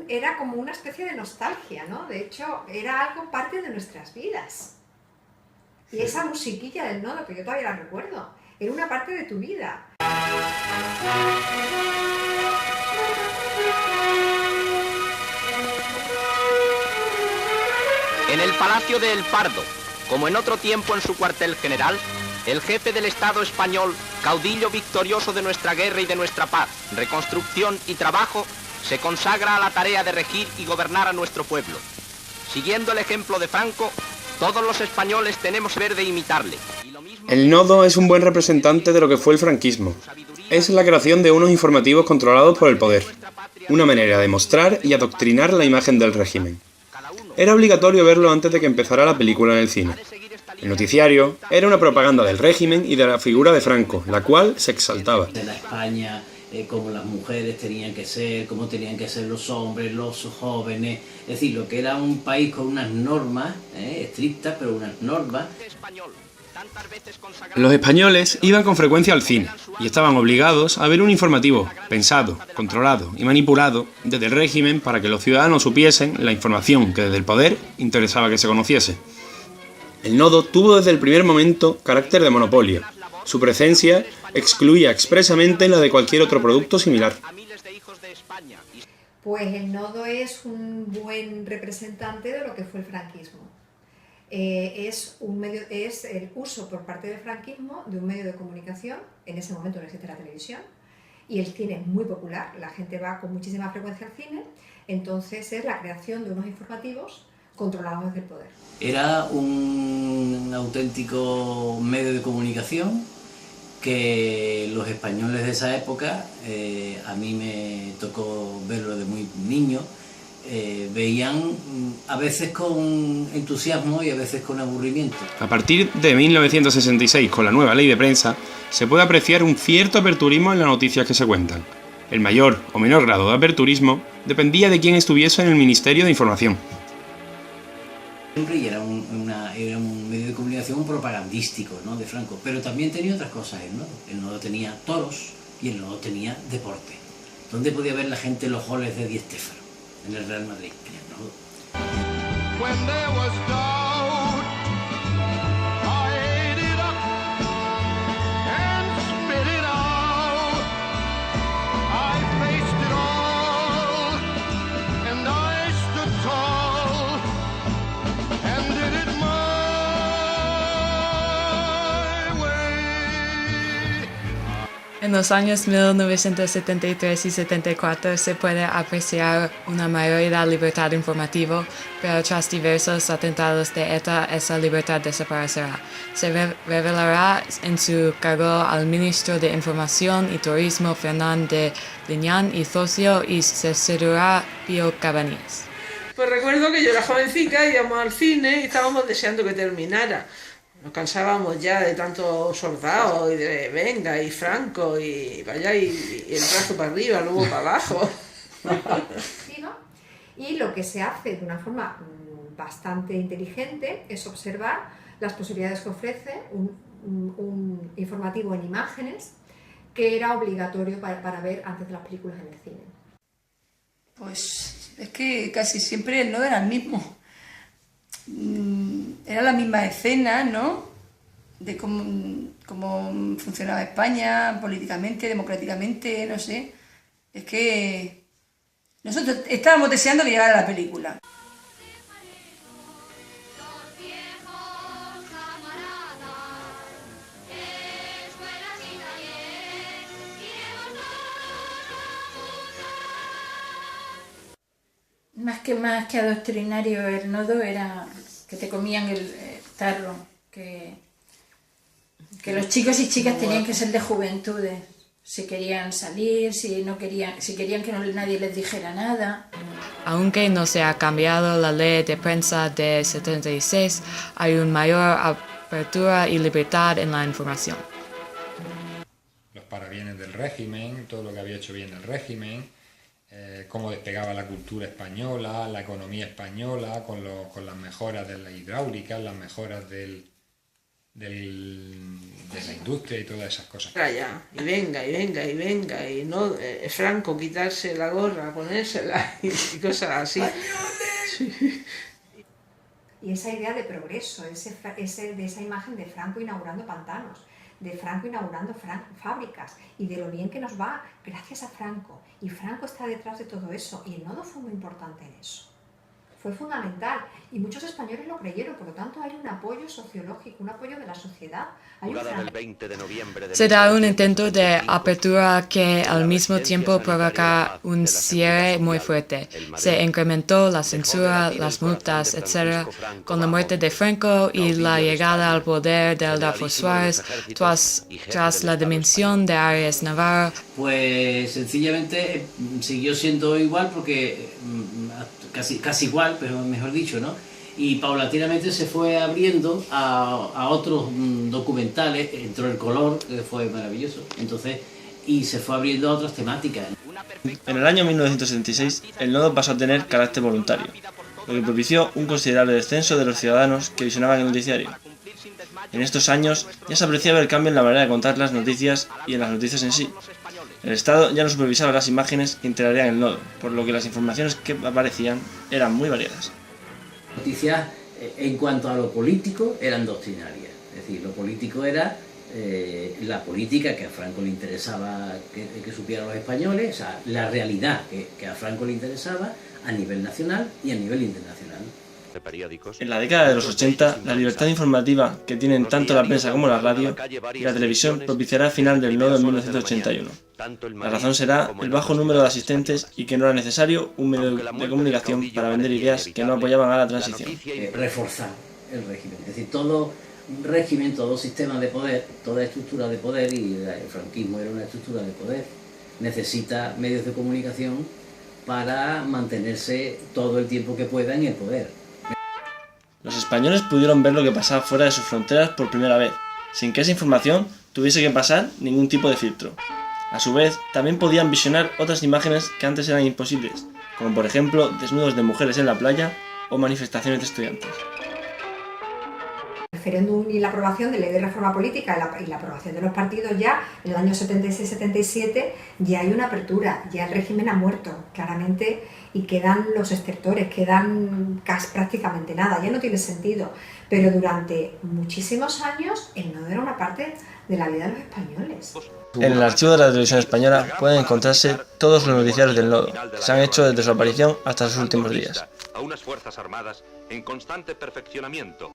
era como una especie de nostalgia, ¿no? De hecho, era algo parte de nuestras vidas. Y esa musiquilla del nodo, que yo todavía la recuerdo, era una parte de tu vida. En el Palacio de El Pardo, como en otro tiempo en su cuartel general, el jefe del Estado español, caudillo victorioso de nuestra guerra y de nuestra paz, reconstrucción y trabajo, se consagra a la tarea de regir y gobernar a nuestro pueblo. Siguiendo el ejemplo de Franco, todos los españoles tenemos que ver de imitarle. El nodo es un buen representante de lo que fue el franquismo. Es la creación de unos informativos controlados por el poder, una manera de mostrar y adoctrinar la imagen del régimen. Era obligatorio verlo antes de que empezara la película en el cine. El noticiario era una propaganda del régimen y de la figura de Franco, la cual se exaltaba. De la España, cómo las mujeres tenían que ser, cómo tenían que ser los hombres, los jóvenes, es decir, lo que era un país con unas normas, estrictas, pero unas normas. Los españoles iban con frecuencia al cine y estaban obligados a ver un informativo pensado, controlado y manipulado desde el régimen para que los ciudadanos supiesen la información que desde el poder interesaba que se conociese. El nodo tuvo desde el primer momento carácter de monopolio. Su presencia excluía expresamente la de cualquier otro producto similar. Pues el nodo es un buen representante de lo que fue el franquismo. Es el uso por parte del franquismo de un medio de comunicación, en ese momento no existe la televisión, y el cine es muy popular, la gente va con muchísima frecuencia al cine, entonces es la creación de unos informativos controlados desde el poder. Era un auténtico medio de comunicación que los españoles de esa época, a mí me tocó verlo de muy niño, veían a veces con entusiasmo y a veces con aburrimiento. A partir de 1966, con la nueva ley de prensa, se puede apreciar un cierto aperturismo en las noticias que se cuentan. El mayor o menor grado de aperturismo dependía de quién estuviese en el Ministerio de Información. Y era un medio de comunicación propagandístico, ¿no?, de Franco, pero también tenía otras cosas el nodo. El nodo tenía toros y el nodo tenía deporte. ¿Dónde podía ver la gente los goles de Di Stéfano? En el Real Madrid, en el nodo. En los años 1973 y 74 se puede apreciar una mayor libertad informativa, pero tras diversos atentados de ETA esa libertad desaparecerá. Se revelará en su cargo al ministro de Información y Turismo Fernán de Liñán y socio y se sucederá Pío Cabanillas. Pues recuerdo que yo era jovencita, íbamos al cine y estábamos deseando que terminara. Nos cansábamos ya de tantos soldados y de venga y Franco y vaya y el brazo para arriba, luego para abajo. Sí, ¿no? Y lo que se hace de una forma bastante inteligente es observar las posibilidades que ofrece un informativo en imágenes que era obligatorio para ver antes de las películas en el cine. Pues es que casi siempre el nodo era el mismo. Era la misma escena, ¿no?, de cómo funcionaba España políticamente, democráticamente, no sé. Es que nosotros estábamos deseando que llegara la película. Más que adoctrinario, el nodo era que te comían el tarro, que los chicos y chicas tenían que ser de juventudes, si querían salir, si querían que nadie les dijera nada. Aunque no se ha cambiado la ley de prensa de 76, hay una mayor apertura y libertad en la información. Los parabienes del régimen, todo lo que había hecho bien el régimen, cómo despegaba la cultura española, la economía española, con las mejoras de la hidráulica, las mejoras del de la industria y todas esas cosas. Ya, y venga, y venga, y venga, y no, Franco quitarse la gorra, ponérsela y cosas así. Sí. Y esa idea de progreso, de esa imagen de Franco inaugurando pantanos, de Franco inaugurando fábricas y de lo bien que nos va gracias a Franco. Y Franco está detrás de todo eso y el nodo fue muy importante en eso. Fue fundamental y muchos españoles lo creyeron, por lo tanto hay un apoyo sociológico, un apoyo de la sociedad. Será un intento de apertura que al mismo tiempo provoca un cierre muy fuerte. Se incrementó la censura, las multas, etc. Con la muerte de Franco y la llegada al poder de Adolfo Suárez, tras la dimisión de Arias Navarro. Pues sencillamente siguió siendo igual porque casi igual, pero mejor dicho, ¿no? Y paulatinamente se fue abriendo a otros documentales, entró el color, que fue maravilloso, entonces, y se fue abriendo a otras temáticas. En el año 1976, el nodo pasó a tener carácter voluntario, lo que propició un considerable descenso de los ciudadanos que visionaban el noticiario. En estos años ya se apreciaba el cambio en la manera de contar las noticias y en las noticias en sí. El Estado ya no supervisaba las imágenes que integrarían el nodo, por lo que las informaciones que aparecían eran muy variadas. Las noticias en cuanto a lo político eran doctrinarias, es decir, lo político era la política que a Franco le interesaba que supieran los españoles, o sea, la realidad que a Franco le interesaba a nivel nacional y a nivel internacional. En la década de los 80, la libertad informativa que tienen tanto la prensa como la radio y la televisión propiciará el final del nodo en 1981. La razón será el bajo número de asistentes y que no era necesario un medio de comunicación para vender ideas que no apoyaban a la transición. Reforzar el régimen, es decir, todo régimen, todo sistema de poder, toda estructura de poder, y el franquismo era una estructura de poder, necesita medios de comunicación para mantenerse todo el tiempo que pueda en el poder. Los españoles pudieron ver lo que pasaba fuera de sus fronteras por primera vez, sin que esa información tuviese que pasar ningún tipo de filtro. A su vez, también podían visionar otras imágenes que antes eran imposibles, como por ejemplo desnudos de mujeres en la playa o manifestaciones de estudiantes. El referéndum y la aprobación de la ley de reforma política y la aprobación de los partidos ya en el año 76-77 ya hay una apertura, ya el régimen ha muerto claramente y quedan los estertores, quedan prácticamente nada, ya no tiene sentido, pero durante muchísimos años el nodo era una parte de la vida de los españoles. En el archivo de la televisión española pueden encontrarse todos los noticiarios del nodo, que se han hecho desde su aparición hasta sus últimos días. A unas fuerzas armadas en constante perfeccionamiento.